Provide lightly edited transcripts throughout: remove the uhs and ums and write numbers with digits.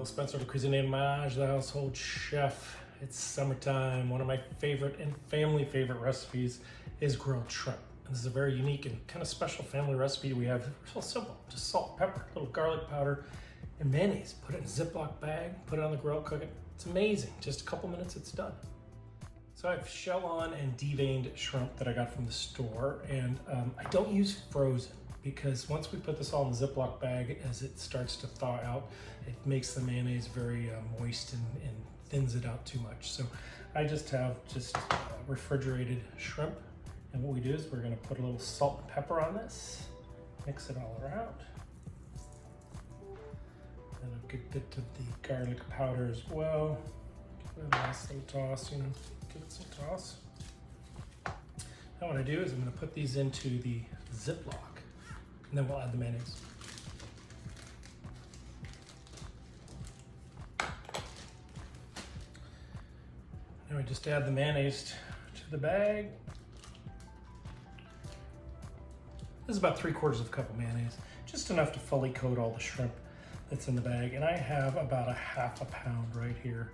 Spencer, the Cuisine et Mage, the household chef. It's summertime. One of my favorite and family favorite recipes is grilled shrimp. And this is a very unique and kind of special family recipe we have. It's real simple, just salt, pepper, a little garlic powder, and mayonnaise. Put it in a Ziploc bag, put it on the grill, cook it. It's amazing. Just a couple minutes, it's done. So I have shell on and deveined shrimp that I got from the store, and I don't use frozen because once we put this all in the Ziploc bag, as it starts to thaw out, it makes the mayonnaise very moist and thins it out too much. So I just have refrigerated shrimp, and what we do is we're going to put a little salt and pepper on this, mix it all around, and a good bit of the garlic powder as well. Give it a nice little toss, you know, give it some toss. Now what I do is I'm going to put these into the Ziploc, and then we'll add the mayonnaise. Now we just add the mayonnaise to the bag. This is about 3/4 cup of mayonnaise, just enough to fully coat all the shrimp that's in the bag. And I have about a ½ pound right here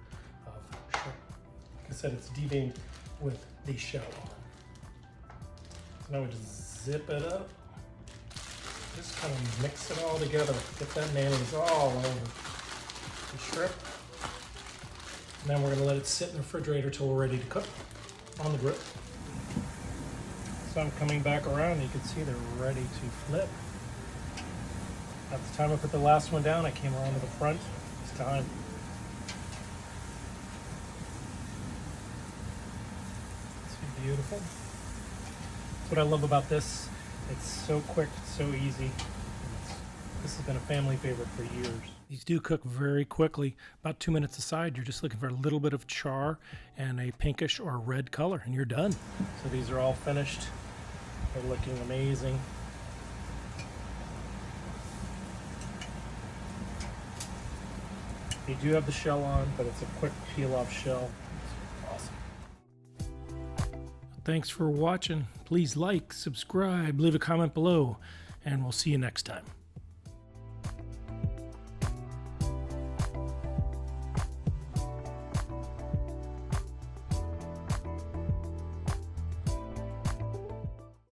of shrimp. Like I said, it's deveined with the shell on. So now we just zip it up. Just kind of mix it all together. Get that mayonnaise all over the shrimp. And then we're going to let it sit in the refrigerator till we're ready to cook on the grill. So I'm coming back around, you can see they're ready to flip. At the time I put the last one down, I came around to the front this time. It's beautiful. That's what I love about this. It's so quick, so easy. This has been a family favorite for years. These do cook very quickly. About 2 minutes aside, you're just looking for a little bit of char and a pinkish or red color, and you're done. So these are all finished. They're looking amazing. They do have the shell on, but it's a quick peel off shell. It's awesome. Thanks for watching. Please like, subscribe, leave a comment below, and we'll see you next time.